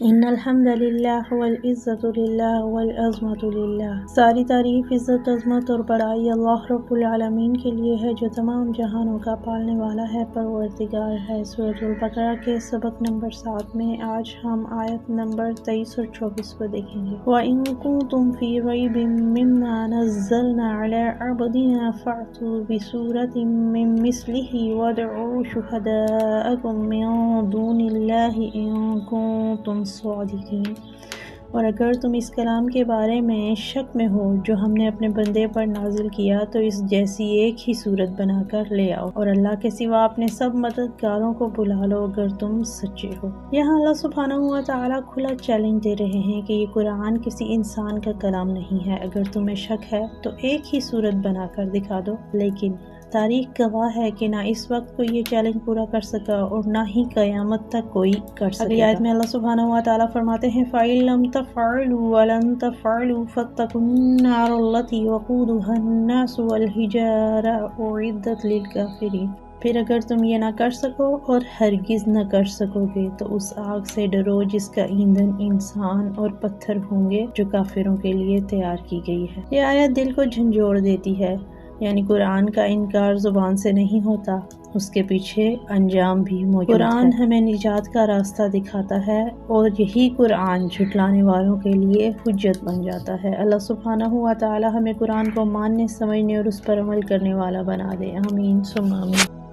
ان الحمد للہ والعزت للہ والعظمت للہ، ساری تعریف، عزت، عظمت اور بڑائی اللہ رب العالمین کے لیے ہے جو تمام جہانوں کا پالنے والا ہے، پروردگار ہے۔ سورۃ البقرہ کے سبق نمبر 7 میں آج ہم آیت نمبر 23 اور 24 کو دیکھیں گے۔ وَإِن كُنتُمْ فِي رَيْبٍ مِّمَّا نَزَّلْنَا عَلَىٰ عَبْدِنَا فَأْتُوا بِسُورَةٍ مِّن مِّثْلِهِ وَادْعُوا شُهَدَاءَكُم مِّن دُونِ اللَّهِ إِن كُنتُمْ صادقین۔ اور اگر تم اس کلام کے بارے میں شک میں ہو جو ہم نے اپنے بندے پر نازل کیا تو اس جیسی ایک ہی صورت بنا کر لے آؤ، اور اللہ کے سوا اپنے سب مددگاروں کو بلا لو اگر تم سچے ہو۔ یہاں اللہ سبحانہ و تعالیٰ کھلا چیلنج دے رہے ہیں کہ یہ قرآن کسی انسان کا کلام نہیں ہے، اگر تمہیں شک ہے تو ایک ہی صورت بنا کر دکھا دو۔ لیکن تاریخ گواہ ہے کہ نہ اس وقت کوئی یہ چیلنج پورا کر سکا اور نہ ہی قیامت تک کوئی کر سکے گا۔ اگلی آیت میں اللہ سبحانہ و تعالیٰ فرماتے ہیں فَإِن لَّمْ تَفْعَلُوا وَلَن تَفْعَلُوا فَاتَّقُوا النَّارَ الَّتِي وَقُودُهَا النَّاسُ وَالْحِجَارَةُ أُعِدَّتْ لِلْكَافِرِينَ۔ پھر اگر تم یہ نہ کر سکو اور ہرگز نہ کر سکو گے تو اس آگ سے ڈرو جس کا ایندھن انسان اور پتھر ہوں گے جو کافروں کے لیے تیار کی گئی ہے۔ یہ آیت دل کو جھنجھوڑ دیتی ہے، یعنی قرآن کا انکار زبان سے نہیں ہوتا، اس کے پیچھے انجام بھی موجود ہے۔ قرآن ہمیں نجات کا راستہ دکھاتا ہے اور یہی قرآن جھٹلانے والوں کے لیے حجت بن جاتا ہے۔ اللہ سبحانہ و تعالی ہمیں قرآن کو ماننے، سمجھنے اور اس پر عمل کرنے والا بنا دے۔ آمین ثم آمین۔